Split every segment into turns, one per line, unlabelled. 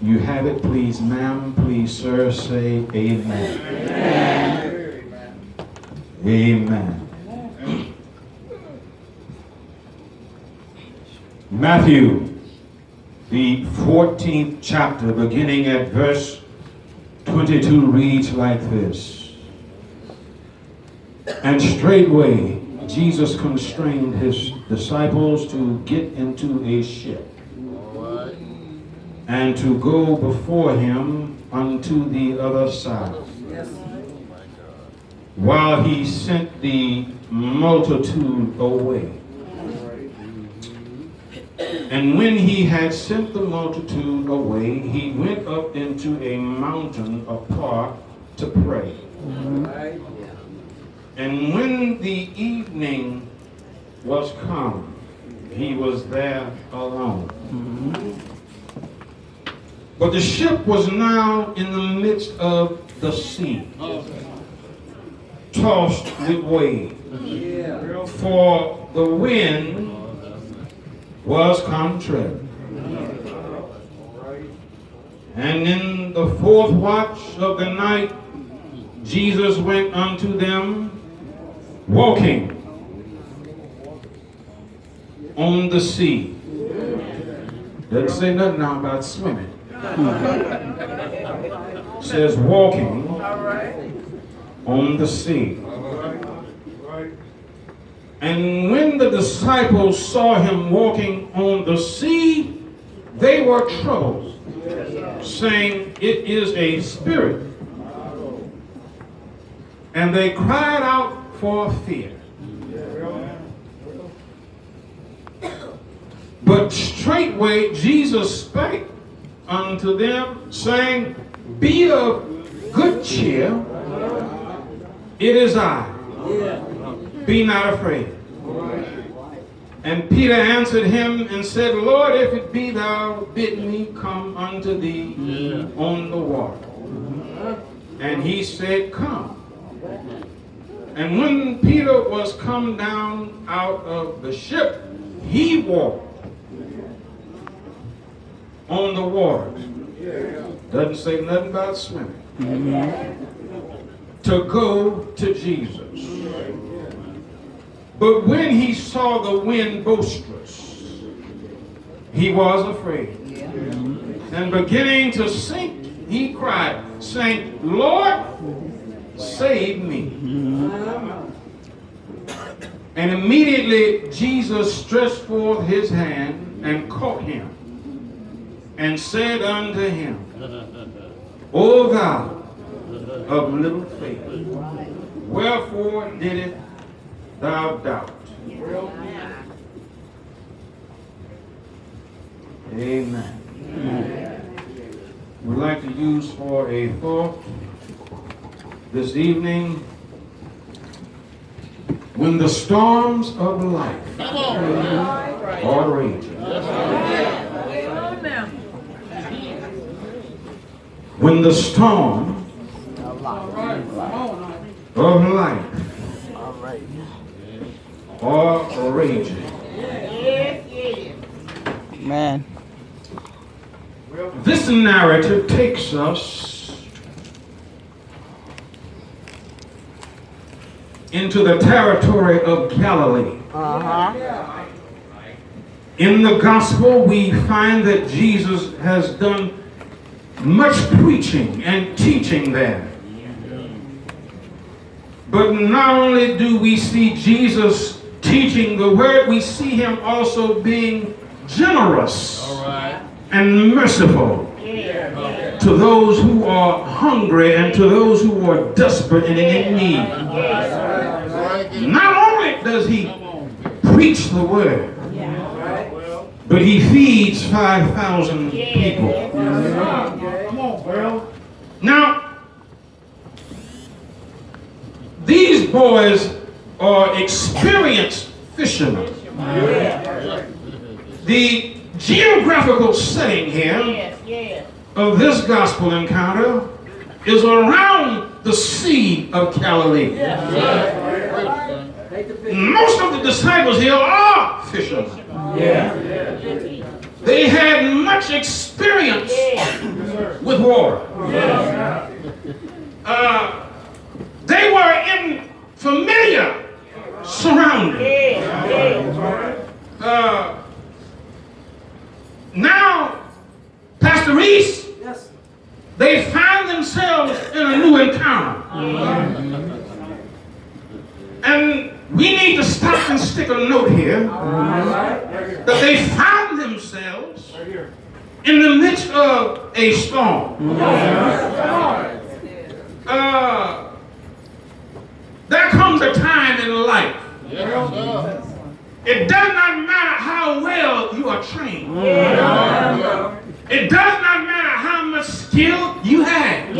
You have it, please, ma'am. Please, sir, say amen. Amen. Amen. Matthew, the 14th chapter, beginning at verse 22, reads like this. And straightway Jesus constrained his disciples to get into a ship and to go before him unto the other side, while he sent the multitude away. And when he had sent the multitude away, he went up into a mountain apart to pray. And when the evening was come, he was there alone. But the ship was now in the midst of the sea, tossed with waves, for the wind was contrary. And in the fourth watch of the night, Jesus went unto them, walking on the sea. Doesn't say nothing now about swimming. Says walking on the sea. And when the disciples saw him walking on the sea, they were troubled, saying, "It is a spirit." And they cried out for fear. But straightway Jesus spake unto them, saying, "Be of good cheer, it is I. Be not afraid." And Peter answered him and said, "Lord, if it be thou, bid me come unto thee on the water." And he said, "Come." And when Peter was come down out of the ship, he walked on the water. Doesn't say nothing about swimming. To go to Jesus. But when he saw the wind boisterous, he was afraid. And beginning to sink, he cried, saying, "Lord, save me." And immediately Jesus stretched forth his hand and caught him, and said unto him, "O thou of little faith, wherefore didst thou doubt?" Amen. We'd like to use for a thought this evening, when the storms of life are raging. When the storm of life are raging.
Man.
This narrative takes us into the territory of Galilee. In the gospel, we find that Jesus has done much preaching and teaching there. But not only do we see Jesus teaching the word, we see him also being generous and merciful to those who are hungry and to those who are desperate and in need. Not only does he preach the word, but he feeds 5,000 people. Now, these boys are experienced fishermen. The geographical setting here of this gospel encounter is around the Sea of Galilee. Most of the disciples here are fishermen. They had much experience with water. They were in familiar surroundings. Now, Pastor Reese, they find themselves in a new encounter. And we need to stop and stick a note here that they found themselves in the midst of a storm. There comes a time in life. It does not matter how well you are trained. It does not matter how much skill you have.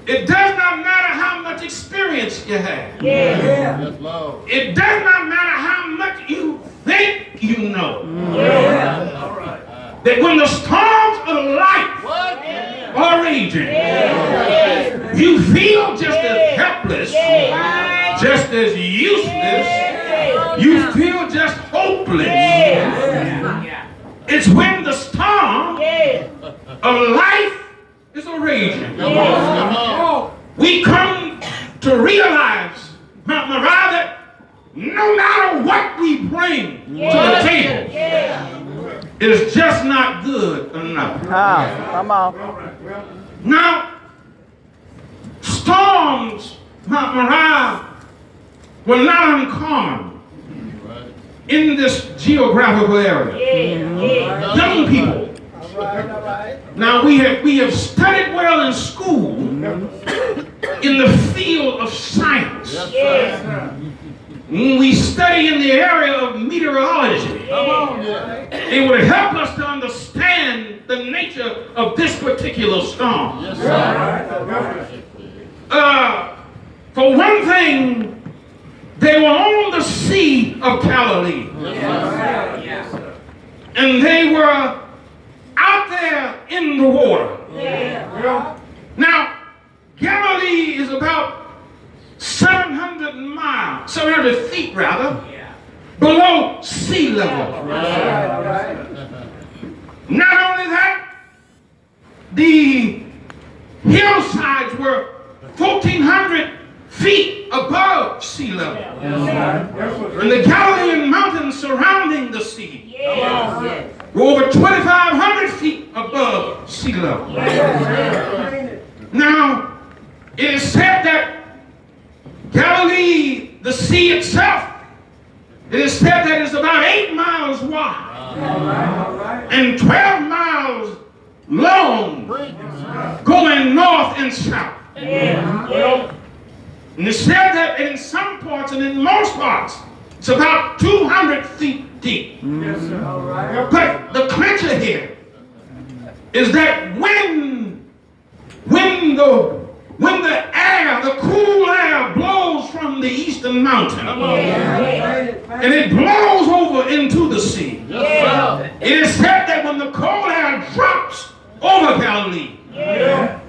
It does not matter how much experience you have. It does not matter how much you think you know. That when the storms of life are raging, you feel just as helpless, just as useless, you feel just hopeless. It's when the storm of life is a raging. We come to realize, Moriah, that no matter what we bring to the table, it's just not good enough.
Come on.
Now, storms, Moriah, were not uncommon in this geographical area. Young people. Now we have studied well in school in the field of science. When we study in the area of meteorology, it would help us to understand the nature of this particular storm. For one thing, they were on the Sea of Galilee. And they were out there in the water. Now, Galilee is about 700 feet below sea level. Not only that, the hillsides were 1,400 feet above sea level. And the Galilean mountains surrounding the sea were over 2,500 feet above sea level. Now, it is said that Galilee, the sea itself, it is said that it's about 8 miles wide and 12 miles long, going north and south. And it's said that in some parts and in most parts, it's about 200 feet deep. But the clincher here is that when the air, the cool air blows from the eastern mountain and it blows over into the sea, it is said that when the cold air drops over Galilee,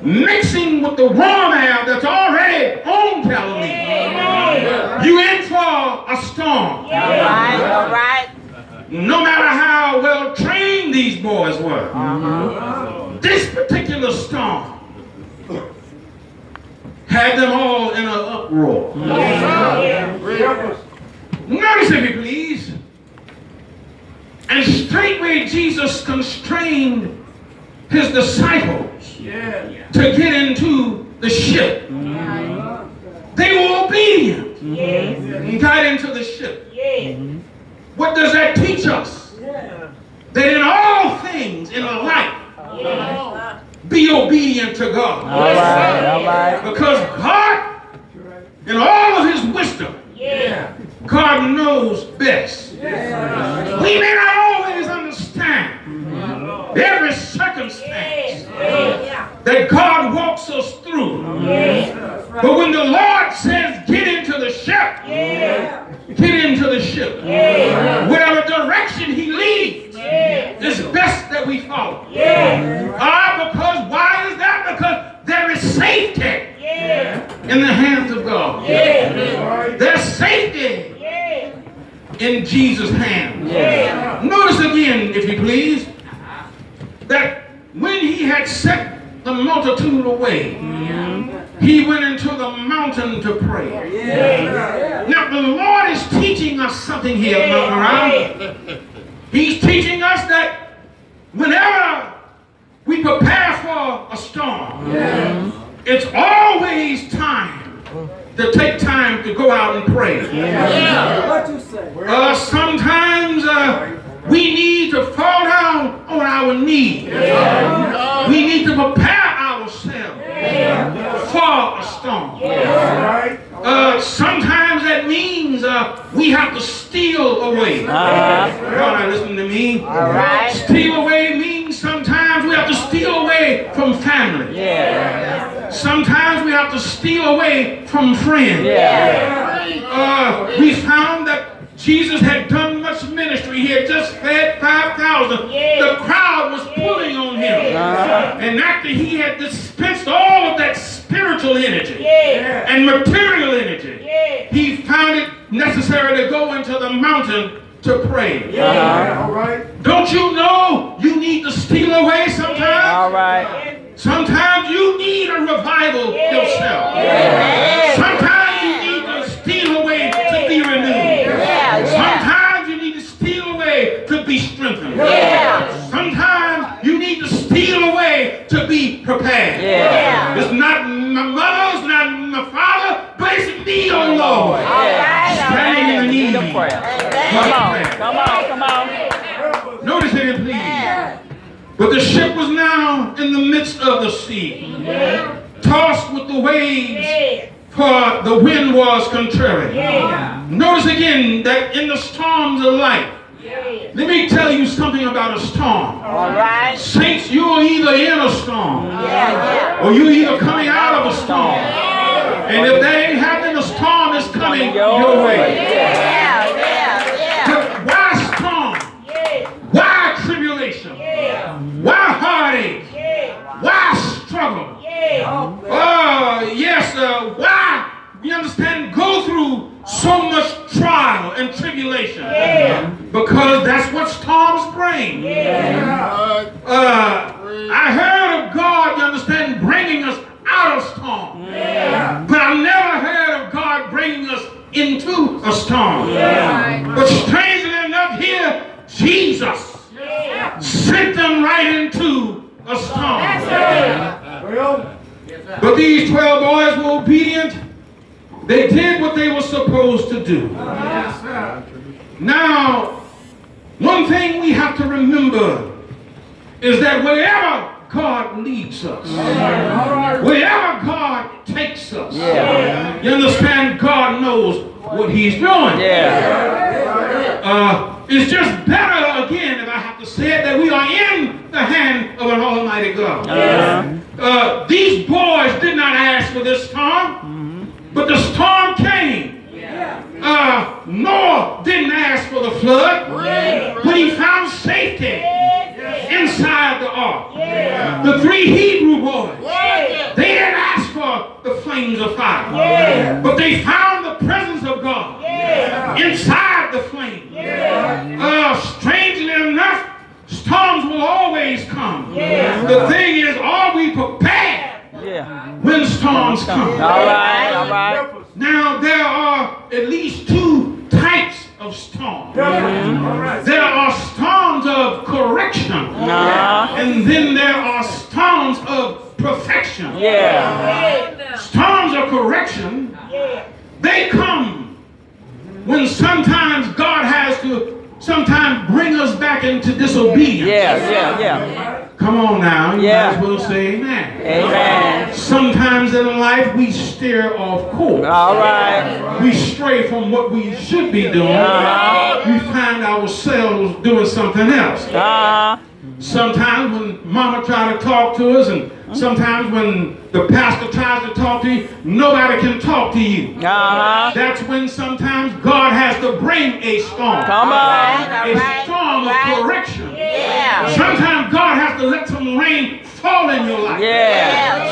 mixing with the warm air that's already on Galilee, you in for a storm.
All right.
No matter how well trained these boys were, this particular storm had them all in an uproar. Notice, if you please, and straightway Jesus constrained his disciples to get into the ship. They were obedient and got into the ship. What does that teach us? That in all things in life, be obedient to God.
All right.
Because God, in all of his wisdom, God knows best. We may not always understand every circumstance that God walks us through. But when the Lord says, get into the ship, get into the ship. Whatever direction he leads, it's best that we follow. Because why is that? Because there is safety in the hands of God. There's safety in Jesus' hands. Notice again, he had set the multitude away, he went into the mountain to pray. Now the Lord is teaching us something here, Moriah. He's teaching us that whenever we prepare for a storm, it's always time to take time to go out and pray. Sometimes we need to fall down on our knees. We need to prepare ourselves for a storm. Sometimes that means we have to steal away. Y'all not listening to me? Steal away means sometimes we have to steal away from family. Sometimes we have to steal away from friends. We found that Jesus had done much ministry. He had just fed 5,000. The crowd was pulling on him. And after he had dispensed all of that spiritual energy and material energy, he found it necessary to go into the mountain to pray. Don't you know you need to steal away sometimes? Sometimes you need a revival yourself. Sometimes you need to steal away to be renewed. Sometimes you need to steal away to be strengthened. Sometimes you need to steal away to be prepared. It's not my mother, it's not my father, but it's me, oh Lord. Standing in the need. Come on. Notice here, please. But the ship was now in the midst of the sea, tossed with the waves, for the wind was contrary. Notice again that in the storms of life, let me tell you something about a storm. Saints, you're either in a storm, or you're either coming out of a storm. And if that ain't happening, the storm is coming your way. But why storm? Why tribulation? Why heartache? Why struggle? Why, you understand, go through so much trial and tribulation? Because that's what storms bring. I heard of God, you understand, bringing us out of storm. But I've never heard of God bringing us into a storm. But strangely enough here, Jesus sent them right into a storm. But these 12 boys were obedient. They did what they were supposed to do. Now, one thing we have to remember is that wherever God leads us, wherever God takes us, you understand, God knows what he's doing. It's just better, again, if I have to say it, that we are in the hand of an almighty God. These boys did not ask for this storm, but the storm came. Noah didn't ask for the flood, but he found safety inside the ark. The 3 Hebrew boys, they didn't ask for the flames of fire, but they found the presence of God inside the flame. Strangely enough, storms will always come. The thing is, are we prepared when storms come?
All right.
Now, there are at least 2 types of storms. There are storms of correction, and then there are storms of perfection. Storms of correction, they come when sometimes God has to bring us back into disobedience. Come on now, you might as well say amen. Sometimes in life we steer off course. We stray from what we should be doing. We find ourselves doing something else. Sometimes when mama tries to talk to us, and sometimes when the pastor tries to talk to you, nobody can talk to you. That's when sometimes God has to bring a storm. A storm of correction. Sometimes God has to let some rain fall in your life.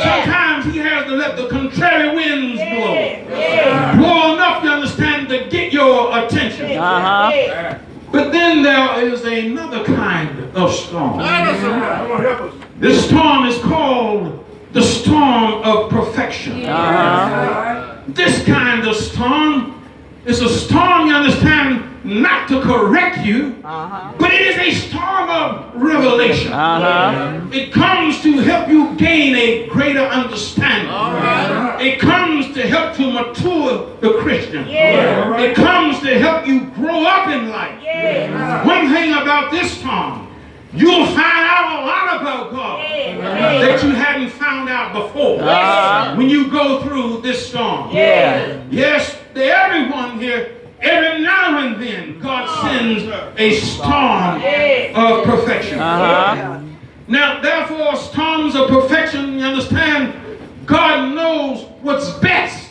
Sometimes he has to let the contrary winds blow. Blow enough, you understand, to get your attention. But then there is another kind of storm. This storm is called the storm of perfection. This kind of storm is a storm, you understand, not to correct you, but it is a storm of revelation. It comes to help you gain a greater understanding. It comes to help to mature the Christian. It comes to help you grow up in life. One thing about this storm, you'll find out a lot about God that you hadn't found out before when you go through this storm. Yes, to everyone here, every now and then, God sends a storm of perfection. Now, therefore, storms of perfection, you understand, God knows what's best.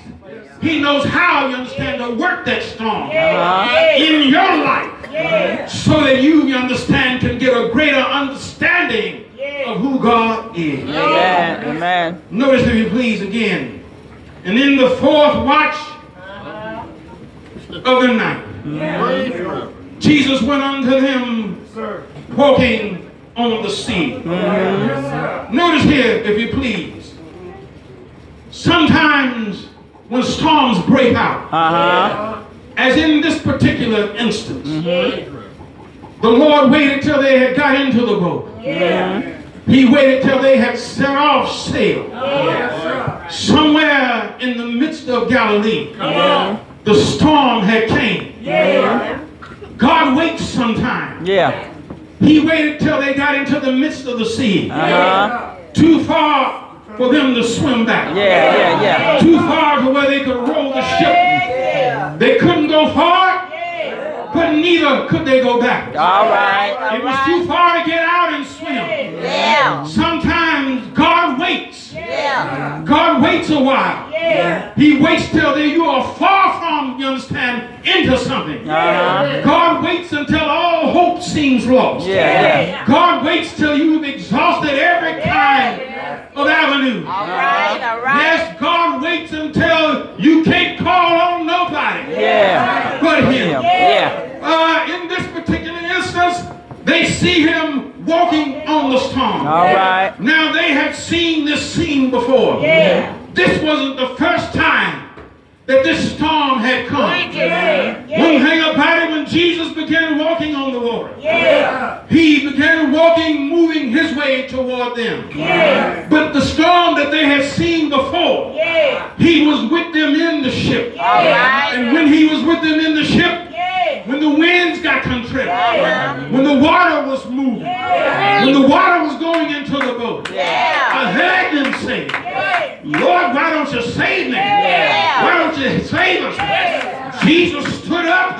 He knows how, you understand, to work that storm in your life so that you understand, can get a greater understanding of who God is.
Amen.
Notice, if you please, again. And in the fourth watch of the night, Jesus went unto them walking on the sea. Notice here, if you please, sometimes when storms break out, as in this particular instance, the Lord waited till they had got into the boat. He waited till they had set off sail. Somewhere in the midst of Galilee, the storm had came. God waits sometimes. He waited till they got into the midst of the sea. Too far for them to swim back. Too far to where they could roll the ship. They couldn't go far, but neither could they go back. It was too far to get out and swim. Sometimes God waits. God waits a while. He waits till you are far from, you understand, into something. God waits until all hope seems lost. God waits till you've exhausted every kind of avenue. Yes, God waits until you can't call on nobody but Him. In this particular instance, they see Him walking on the storm. Now, they had seen this scene before. This wasn't the first time that this storm had come. One thing about it, when Jesus began walking on the water, He began walking, moving His way toward them. But the storm that they had seen before, He was with them in the ship. And when He was with them in the ship, when the winds got contrary, when the water was moving, when the water was going into the boat, I heard them say, Lord, why don't you save me? Why don't you save us? Jesus stood up,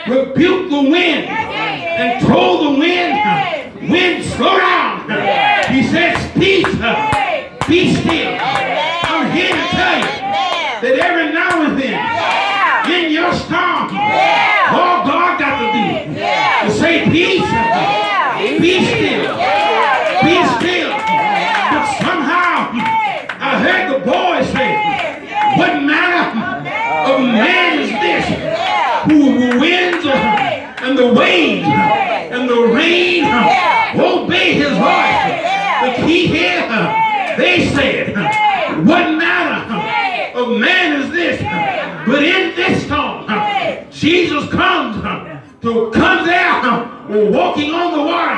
rebuked the wind, and told the wind, slow down. He says, peace, be still. I'm here to tell you that every now and then, in your storm, all God got to do is say, peace, be still, be still. But somehow, I heard the boys say, what manner of man is this, who the winds and the waves and the rain obey his voice? But he here, they said, what manner of man is this? But in this storm, Jesus comes there walking on the water.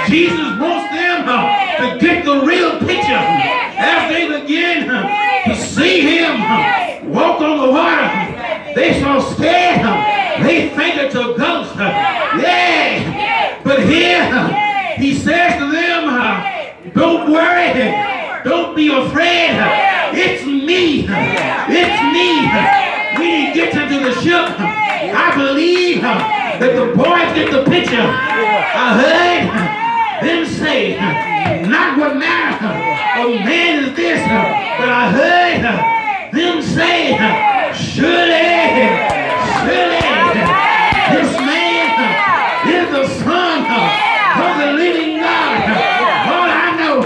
Jesus wants them to get the real picture as they begin to see Him walk on the water. They so scared, they think it's a ghost. But here, He says to them, don't worry, don't be afraid. It's me. It's me. When He gets into the ship, I believe that the boys get the picture. I heard them say, not what manner of man is this, but I heard them say, surely, this man is the Son of the living God. All I know,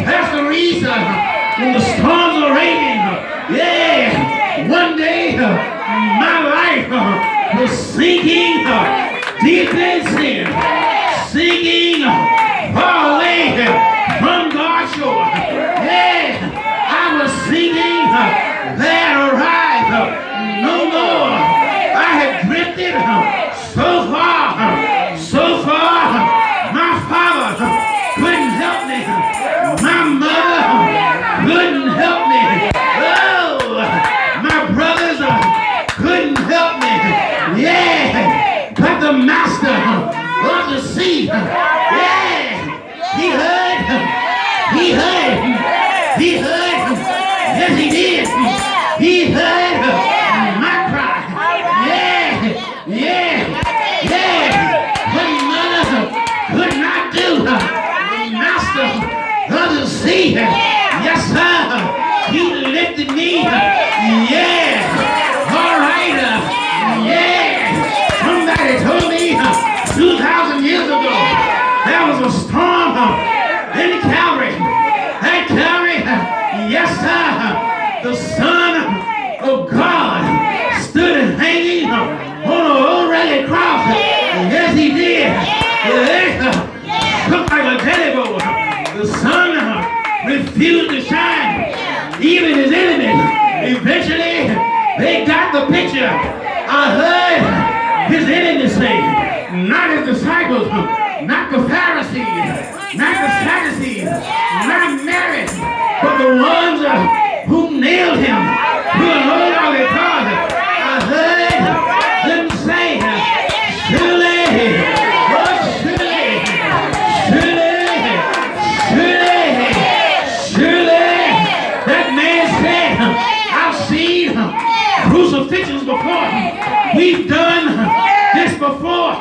that's the reason when the storms are raging, one day my life was sinking deep in sin, singing far away from God's shore. Yeah, I was singing there to rise no more. I had drifted so far, my father couldn't help me. My mother couldn't help me. Oh, my brothers couldn't help me. Yeah, but the master of the sea, yeah, he heard, yes he did. He heard my cry. Yeah. What mother could not do, the master of the sea, yes sir, he lifted me. Yeah, all right, yeah. Somebody told me 2,000 years ago there was a storm in Calvary. At Calvary, yes sir, the Son of God stood hanging on an old rugged cross. Yes, he did. Looked like a teddy bear. The sun refused to shine. Even his enemies, eventually, they got the picture. I heard his enemies say, not his disciples, not the Pharisees, not the Sadducees, not Mary, but the ones who nailed him to an old rugged cross. I heard them say, surely, that man said, I've seen crucifixions before. We've done this before.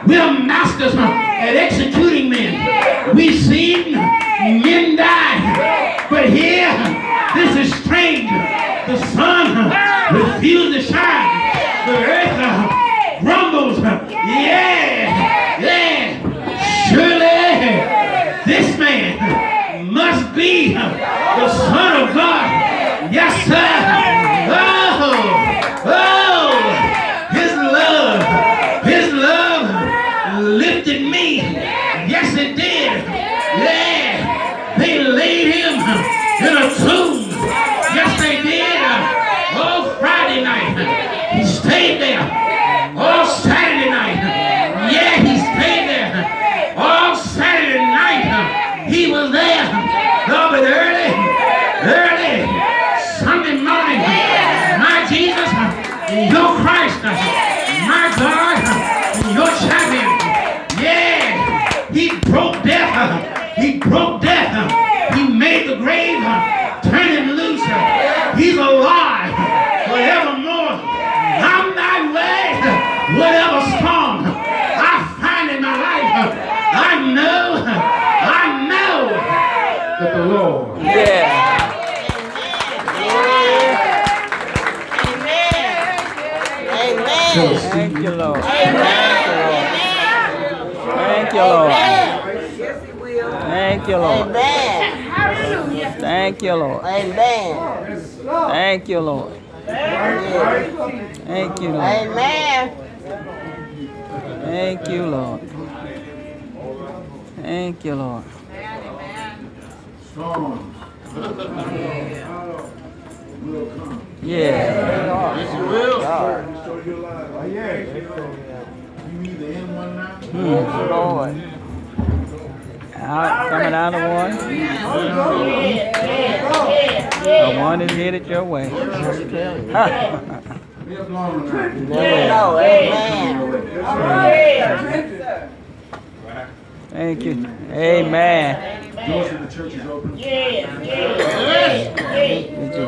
We're masters at executing men. We've seen men die. But here, this is strange. The sun refused to shine. The earth rumbles. Yeah. Surely this man must be the Son of God. Yes, sir. Oh, his love lifted me. Yes, it did. Yeah, they laid him in a tomb. Yes, they did. All Friday night, he stayed there. All Saturday night, yeah, he stayed there. All Saturday night, he was there. No, but early Sunday morning, my Jesus, your Christ, my God, your champion. Yeah, he broke death. He made the grave turn him loose. He's alive forevermore. I'm not worried. Whatever storm I find in my life, I know that the Lord.
Yeah. Thank you, Lord. Thank you, Lord. Thank you, Lord. Thank you, Lord.
Amen.
Thank you, Lord. Thank you, Lord.
Amen.
Thank you, Lord. Thank you, Lord.
Storms will come.
Yeah.
Yes, you will. Restore your life. Oh, yeah. You either in one now?
Lord. Coming out of one. The one is headed your way.
Live long enough.
No, amen.
Thank you. Amen.
Doors to the church is open.
Thank you.